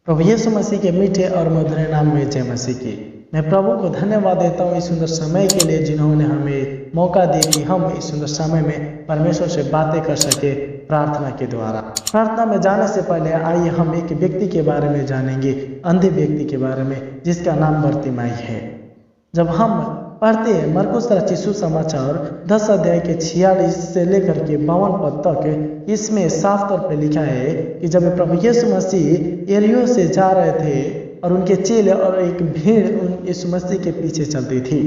प्रभु यीशु मसीह के मीठे और मधुर नाम में जय मसीह की। मैं प्रभु को धन्यवाद देता हूँ इस सुंदर समय के लिए जिन्होंने हमें मौका दिया कि हम इस सुंदर समय में परमेश्वर से बातें कर सके प्रार्थना के द्वारा। प्रार्थना में जाने से पहले आइए हम एक व्यक्ति के बारे में जानेंगे, अंधे व्यक्ति के बारे में जिसका नाम बर्तिमाई है। जब हम पढ़ते हैं मरकुस रचित सुसमाचार 10 अध्याय के 46 से लेकर के 52 पद तक, इसमें साफ तौर पर लिखा है कि जब प्रभु यीशु मसीह यरीहो से जा रहे थे और उनके चेले और एक भीड़ यीशु मसीह के पीछे चलती थी।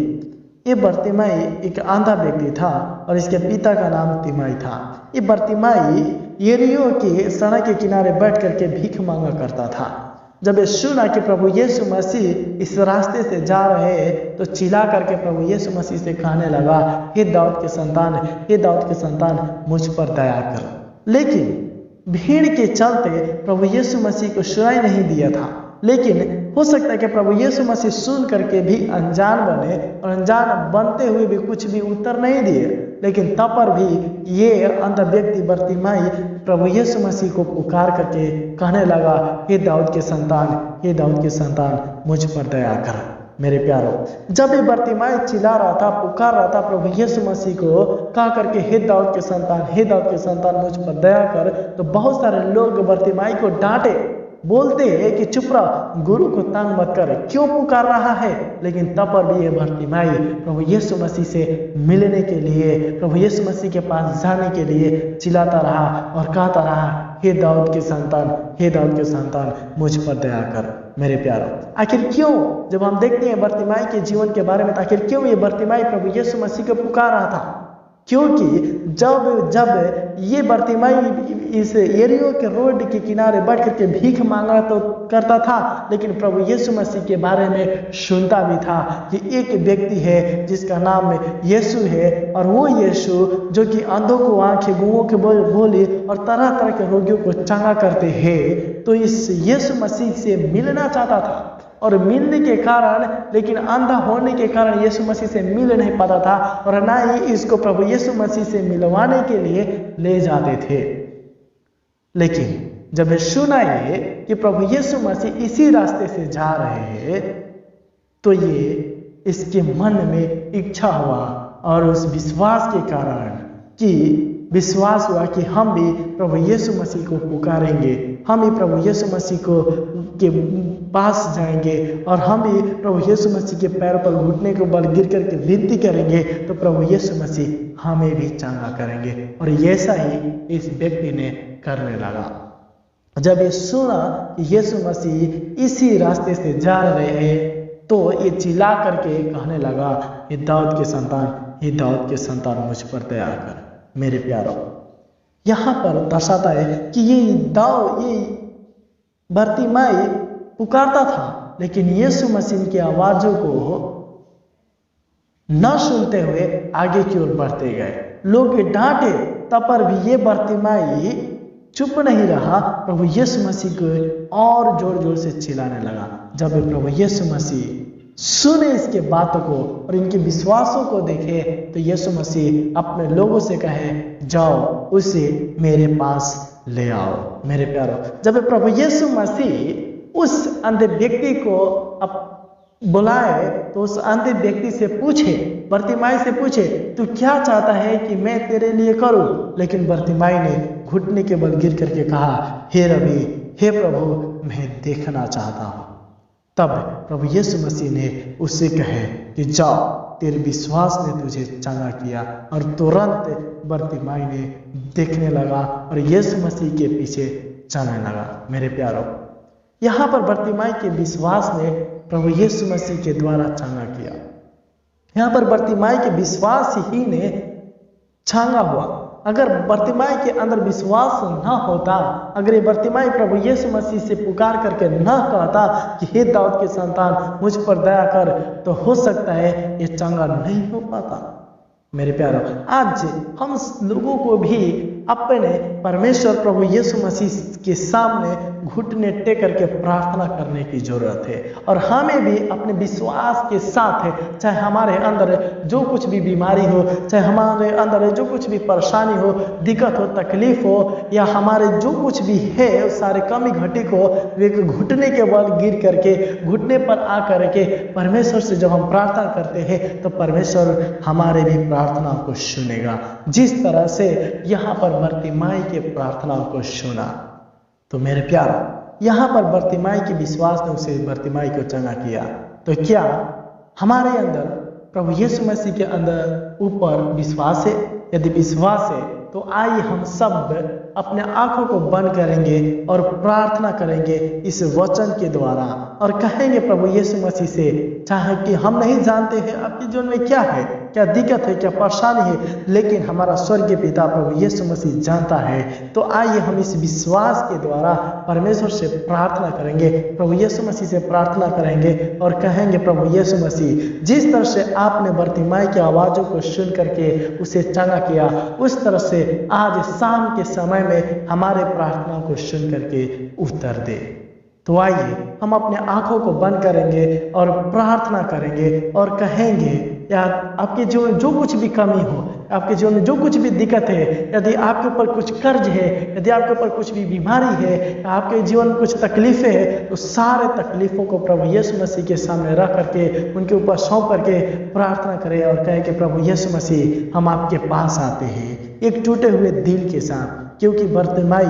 ये बर्तिमाई एक आंधा व्यक्ति था और इसके पिता का नाम तिमाई था। ये बर्तिमाई यरीहो की सड़क के किनारे बैठ करके भीख मांगा करता था। जब ये सुना कि प्रभु यीशु मसीह इस रास्ते से जा रहे हैं तो चिल्ला करके प्रभु यीशु मसीह से कहने लगा, हे दाऊद के संतान, हे दाऊद के संतान, मुझ पर दया कर। लेकिन भीड़ के चलते प्रभु यीशु मसीह को सुनाई नहीं दिया था। लेकिन हो सकता है कि प्रभु यीशु मसीह सुन करके भी अनजान बने और अनजान बनते हुए भी कुछ भी उत्तर नहीं दिए। लेकिन तब पर भी ये अंधा व्यक्ति बर्तिमाई प्रभु यीशु मसीह को पुकार करके कहने लगा, हे दाऊद के संतान, हे दाऊद के संतान, मुझ पर दया कर। मेरे प्यारों, जब ये बर्तिमाई चिल्ला रहा था, पुकार रहा था प्रभु यीशु मसीह को कहा करके, हे दाऊद के संतान, हे दाऊद के संतान, मुझ पर दया कर, तो बहुत सारे लोग बर्तिमाई को डांटे, बोलते हैं कि चुप रह, गुरु को तंग मत कर, क्यों पुकार रहा है। लेकिन तब पर भी ये बर्तिमाई प्रभु यीशु मसीह से मिलने के लिए, प्रभु यीशु मसीह के पास जाने के लिए चिल्लाता रहा और कहता रहा, हे दाऊद के संतान, हे दाऊद के संतान, मुझ पर दया कर। मेरे प्यारों, आखिर क्यों, जब हम देखते हैं बर्तिमाई के जीवन के बारे में, तो आखिर क्यों ये बर्तिमाई प्रभु यीशु मसीह को पुकार रहा था? क्योंकि जब ये बर्तिमाई इस यरीहो के रोड के किनारे बैठ करके भीख मांगा तो करता था, लेकिन प्रभु यीशु मसीह के बारे में सुनता भी था कि एक व्यक्ति है जिसका नाम यीशु है, और वो यीशु जो कि अंधों को आंखें, गूंगों के बोली और तरह तरह के रोगियों को चंगा करते हैं। तो इस यीशु मसीह से मिलना चाहता था, और मिलने के कारण, लेकिन अंधा होने के कारण यीशु मसीह से मिल नहीं पाता था, और ना ही इसको प्रभु यीशु मसीह से मिलवाने के लिए ले जाते थे। लेकिन जब सुना ये कि प्रभु यीशु मसीह इसी रास्ते से जा रहे हैं, तो ये इसके मन में इच्छा हुआ, और उस विश्वास के कारण कि विश्वास हुआ कि हम भी प्रभु यीशु मसीह को पुकारेंगे, हम भी प्रभु यीशु मसीह को के पास जाएंगे, और हम भी प्रभु यीशु मसीह के पैरों पर घुटने के बल गिर करके विनती करेंगे, तो प्रभु यीशु मसीह हमें भी चंगा करेंगे। और ऐसा ही इस व्यक्ति ने करने लगा। जब ये सुना कि यीशु मसीह इसी रास्ते से जा रहे हैं, तो ये चिल्ला करके कहने लगा, हे दाऊद के संतान, हे दाऊद के संतान, मुझ पर दया कर। मेरे प्यारों, यहाँ पर दर्शाता है कि ये बर्तिमाई पुकारता था, लेकिन यीशु मसीह की आवाज़ों को न सुनते हुए आगे की ओर बढ़ते गए। लोग डांटे, तब पर भी ये बर्तिमाई चुप नहीं रहा, प्रभु यीशु मसीह को और जोर जोर से चिल्लाने लगा। जब प्रभु यीशु मसीह सुने इसके बातों को और इनके विश्वासों को देखे, तो यीशु मसीह अपने लोगों से कहे, जाओ उसे मेरे पास ले आओ। मेरे प्यारों, जब प्रभु यीशु मसीह उस अंधे व्यक्ति को बुलाए, तो उस अंधे व्यक्ति से पूछे, बर्तिमाई से पूछे, तू क्या चाहता है कि मैं तेरे लिए करूं? लेकिन बर्तिमाई ने घुटने के बल गिर करके कहा, हे रबी, हे प्रभु, मैं देखना चाहता हूं। तब प्रभु यीशु मसीह ने उससे कहे कि जाओ, तेरे विश्वास ने तुझे चंगा किया। और तुरंत बर्तिमाई ने देखने लगा और यीशु मसीह के पीछे चलने लगा। मेरे प्यारों, यहाँ पर बर्तिमाई के विश्वास ने प्रभु यीशु मसीह के द्वारा चंगा किया। यहाँ पर बर्तिमाई के विश्वास ही ने चंगा हुआ। अगर बर्तिमाई के अंदर विश्वास न होता, अगर ये बर्तिमाई प्रभु यीशु मसीह से पुकार करके न कहता कि हे दाऊद के संतान, मुझ पर दया कर, तो हो सकता है ये चंगा नहीं हो पाता। मेरे प्यारों, आज हम लोगों को भी अपने परमेश्वर प्रभु यीशु मसीह के सामने घुटने टेक करके प्रार्थना करने की जरूरत है। और हमें भी अपने विश्वास के साथ, चाहे हमारे अंदर जो कुछ भी बीमारी हो, चाहे हमारे अंदर जो कुछ भी परेशानी हो, दिक्कत हो, तकलीफ हो, या हमारे जो कुछ भी है उस सारे कमी घटी को एक घुटने के बल गिर करके, घुटने पर आ करके परमेश्वर से जब हम प्रार्थना करते हैं तो परमेश्वर हमारे भी प्रार्थना को सुनेगा। जिस तरह से यहाँ पर बर्तिमाई के प्रार्थना को सुना। तो मेरे प्यारा, यहाँ पर बर्तिमाई के विश्वास ने उसे बर्तिमाई को चंगा किया। तो क्या हमारे अंदर प्रभु यीशु मसीह के अंदर ऊपर विश्वास है? यदि विश्वास है तो आइए हम सब अपने आंखों को बंद करेंगे और प्रार्थना करेंगे इस वचन के द्वारा, और कहेंगे प्रभु यीशु मसीह से, चाहे कि हम नहीं जानते हैं आपके जीवन में क्या है, क्या दिक्कत है, क्या परेशानी है, लेकिन हमारा स्वर्गीय पिता प्रभु यीशु मसीह जानता है। तो आइए हम इस विश्वास के द्वारा परमेश्वर से प्रार्थना करेंगे, प्रभु यीशु मसीह से प्रार्थना करेंगे और कहेंगे, प्रभु यीशु मसीह, जिस तरह से आपने बर्तिमाई की आवाज़ों को सुन करके उसे चंगा किया, उस तरह से आज शाम के समय में हमारे प्रार्थना को सुन करके उत्तर दे। तो आइए हम अपने आंखों को बंद करेंगे और प्रार्थना करेंगे और कहेंगे, या आपके जीवन जो कुछ भी कमी हो, आपके जीवन में जो कुछ भी दिक्कत है, यदि आपके ऊपर कुछ कर्ज है, यदि आपके ऊपर कुछ भी बीमारी है, आपके जीवन में कुछ तकलीफें हैं, तो सारे तकलीफों को प्रभु यीशु मसीह के सामने रख करके, उनके ऊपर सौंप करके प्रार्थना करें और कहें कि प्रभु यीशु मसीह, हम आपके पास आते हैं एक टूटे हुए दिल के साथ, क्योंकि बर्तिमाई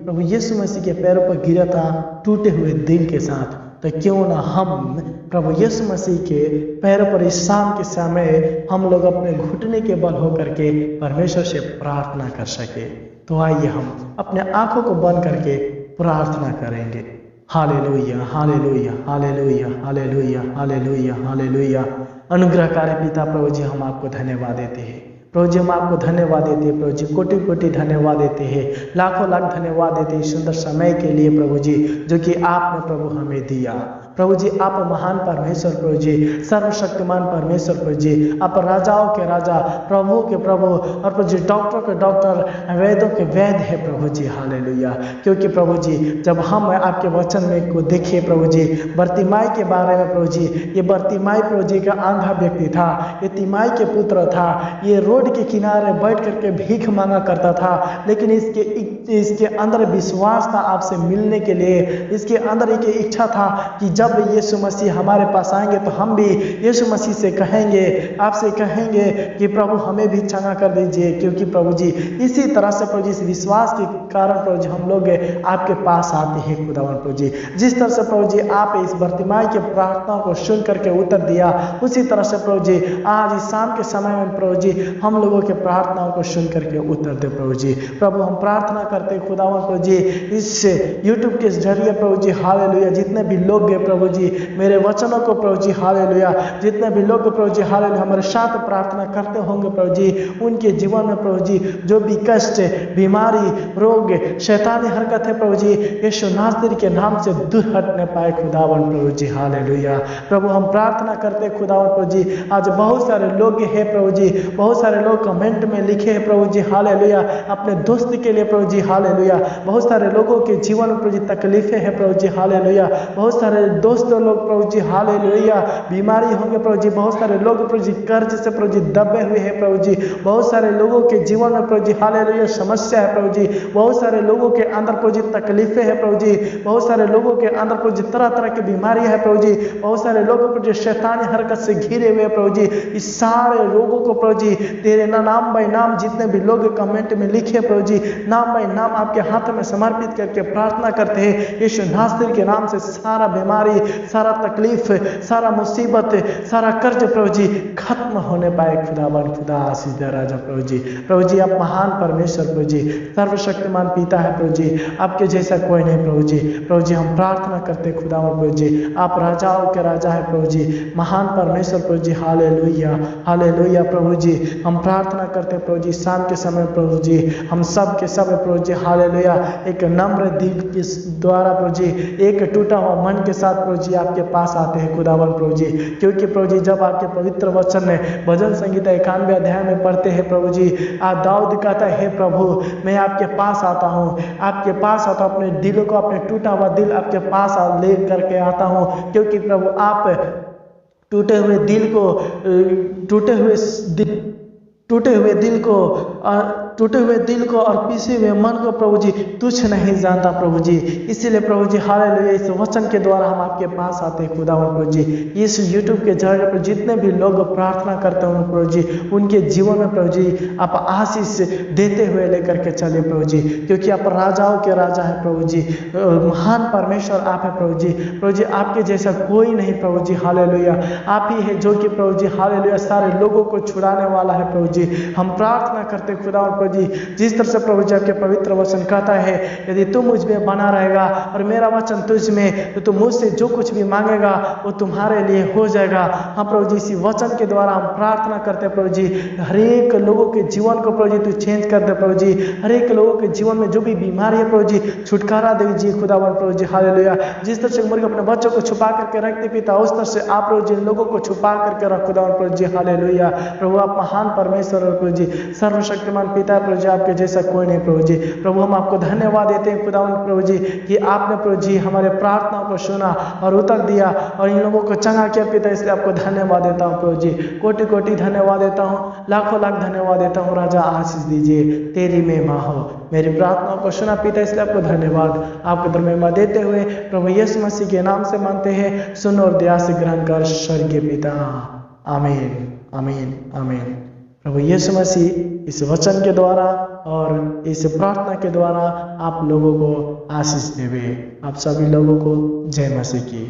प्रभु यीशु मसीह के पैरों पर गिरा था टूटे हुए दिल के साथ। तो क्यों ना हम प्रभु यीशु मसीह के पैरों पर इस शाम के समय हम लोग अपने घुटने के बल होकर के परमेश्वर से प्रार्थना कर सके। तो आइए हम अपने आंखों को बंद करके प्रार्थना करेंगे। Hallelujah, hallelujah, hallelujah, hallelujah, hallelujah, hallelujah. अनुग्रहकारी पिता प्रभु जी, हम आपको धन्यवाद देते हैं। प्रभु जी, हम आपको धन्यवाद देते हैं। प्रभु जी, कोटि कोटि धन्यवाद देते हैं, लाखों लाख धन्यवाद देते हैं सुंदर समय के लिए प्रभु जी, जो कि आपने प्रभु हमें दिया। प्रभु जी, आप महान परमेश्वर प्रभु जी, सर्वशक्तिमान परमेश्वर प्रभु जी, आप राजाओं के राजा, प्रभु के प्रभु, और प्रभु जी डॉक्टरों के डॉक्टर, वैद्यों के वैद्य है प्रभु जी। हालेलुया। क्योंकि प्रभु जी, जब हम आपके वचन में को देखिए प्रभु जी, बर्तिमाई के बारे में प्रभु जी, ये बर्तिमाई प्रभु जी का अंधा व्यक्ति था, ये तिमाई के पुत्र था, ये रोड के किनारे बैठ करके भीख मांगा करता था, लेकिन इसके अंदर विश्वास था आपसे मिलने के लिए। इसके अंदर एक इच्छा था कि जब यीशु मसीह हमारे पास आएंगे तो हम भी यीशु मसीह से कहेंगे, आपसे कहेंगे कि प्रभु हमें भी चंगा कर दीजिए। क्योंकि प्रभु जी, इसी तरह से प्रभु जी, इस विश्वास के कारण प्रभु जी हम लोग आपके पास आते हैं खुदावन प्रभु जी। जिस तरह से प्रभु जी आप इस बर्तिमाई के प्रार्थना को सुन करके उत्तर दिया, उसी तरह से प्रभु जी आज इस शाम के समय में प्रभु जी हम लोगों के प्रार्थनाओं को सुन करके उत्तर दे प्रभु जी। प्रभु हम प्रार्थना करते खुदावन प्रभु जी, इस यूट्यूब के जरिए प्रभु जी, हालेलुया, जितने भी लोग प्रभु जी मेरे वचनों को प्रभु जी, हालेलुया, जितने भी लोग प्रभु जी, हालेलुया, हमारे साथ प्रार्थना करते होंगे प्रभु जी, उनके जीवन में प्रभु जी जो भी कष्ट, बीमारी, रोग, शैतानी हरकत है प्रभु जी, यीशु नासरी के नाम से दूर हटने पाए खुदावन प्रभु जी। हालेलुया। प्रभु हम प्रार्थना करते खुदावन प्रभु जी, आज बहुत सारे लोग हैं प्रभु जी, बहुत सारे लोग कमेंट में लिखे हैं प्रभु जी, हालेलुया, अपने दोस्त के लिए प्रभु जी, हालेलुया, बहुत सारे लोगों के जीवन में प्रभु जी तकलीफें हैं प्रभु जी, हालेलुया, बहुत सारे दोस्त लोग प्रभु जी, हालेलुया, बीमारी होंगे प्रभु जी, बहुत सारे लोग प्रभु जी कर्ज से प्रभु जी दबे हुए हैं प्रभु जी, बहुत सारे लोगों के जीवन में प्रभु जी, हालेलुया, समस्या है प्रभु जी, बहुत सारे लोगों के अंदर प्रभु जी तकलीफें हैं प्रभु जी, बहुत सारे लोगों के अंदर प्रभु जी तरह तरह की बीमारी है प्रभु जी, बहुत सारे लोग प्रभु जी शैतानी हरकत से घिरे हुए प्रभु जी। इस सारे लोगों को प्रभु जी तेरे नाम बाय नाम, जितने भी लोग कमेंट में लिखे प्रभु जी, नाम बाय नाम आपके हाथ में समर्पित करके प्रार्थना करते हैं यीशु नासरी के नाम से। सारा बीमारी, सारा तकलीफ, सारा मुसीबत, सारा कर्ज प्रभु जी खत्म होने पाए खुदावन खुदा आशीष दे राजा प्रभु जी। प्रभु जी आप महान परमेश्वर प्रभु जी, सर्वशक्तिमान पिता है प्रभु जी, आपके जैसा कोई नहीं प्रभु जी। प्रभु जी हम प्रार्थना करते खुदावन प्रभु जी, आप राजाओं के राजा है प्रभु जी, महान परमेश्वर प्रभु जी। हालेलुया, हालेलुया प्रभु जी, हम हम प्रार्थना करते हैं प्रभु जी शाम के समय प्रभु जी हम सब के सब प्रभु जी हालेलुया एक नम्र दिल के द्वारा प्रभु जी एक टूटा हुआ मन के साथ प्रभु जी आपके पास आते हैं खुदावन प्रभु जी, क्योंकि प्रभु जी जब आपके पवित्र वचन में भजन संहिता 91 अध्याय में पढ़ते हैं प्रभु जी आप दाऊद कहता है हे प्रभु मैं आपके पास आता हूँ, आपके पास आता हूँ, अपने दिल को अपने टूटा हुआ दिल आपके पास ले करके आता हूँ, क्योंकि प्रभु आप टूटे हुए दिल को टूटे हुए दिल को और पिसे हुए मन को प्रभु जी तुच्छ नहीं जानता प्रभु जी। इसीलिए प्रभु जी हालेलुया इस वचन के द्वारा हम आपके पास आते हैं खुदावन प्रभु जी। इस यूट्यूब के जरिए पर जितने भी लोग प्रार्थना करते हैं प्रभु जी उनके जीवन में प्रभु जी आप आशीष देते हुए लेकर के चले प्रभु जी, क्योंकि आप राजाओं के राजा है प्रभु जी, महान परमेश्वर आप है प्रभु जी। प्रभु जी आपके जैसा कोई नहीं प्रभु जी हालेलुया, आप ही है जो कि प्रभु जी हालेलुया सारे लोगों को छुड़ाने वाला है प्रभु जी। हम प्रार्थना करते खुदा प्रभु जी जिस तरह से प्रभु जी आपके पवित्र वचन कहता है यदि तू मुझ में बना रहेगा और मेरा वचन तुझ में तो तू मुझसे जो कुछ भी मांगेगा वो तुम्हारे लिए हो जाएगा। हाँ प्रभु जी इसी वचन के द्वारा हम प्रार्थना करते हैं प्रभु जी हरेक लोगों के जीवन को प्रभु जी तू चेंज कर दे प्रभु जी, हरेक लोगों के जीवन में जो भी बीमारी है प्रभु जी छुटकारा दीजिए खुदावन प्रभु जी हालेलुया। जिस तरह से मुर्गे अपने बच्चों को छुपा करके रखते पिता उस तरह से आप प्रभु जी लोगों को छुपा करके रख खुदावन प्रभु जी हालेलुया। प्रभु आप महान परमेश्वर और प्रभु जी सर्वशक्तिमान पिता प्रभु जी आपके जैसा कोई नहीं प्रभु जी। प्रभु हम आपको धन्यवाद देते हैं खुदावन प्रभु जी कि आपने प्रभु जी हमारे प्रार्थनाओं को सुना और उत्तर दिया और इन लोगों को चंगा किया पिता, इसलिए आपको धन्यवाद देता हूँ प्रभु जी, कोटि कोटि धन्यवाद देता हूँ, लाखों लाख धन्यवाद देता हूँ। राजा आशीष दीजिए, तेरी महिमा हो, मेरी प्रार्थनाओं को सुना पिता, इसलिए आपको धन्यवाद। आपको महिमा देते हुए प्रभु यीशु मसीह के नाम से मानते हैं, सुन और दया से ग्रहण कर स्वर्गीय पिता, आमीन आमीन आमीन। प्रभु यीशु मसीह इस वचन के द्वारा और इस प्रार्थना के द्वारा आप लोगों को आशीष देवे। आप सभी लोगों को जय मसीह की।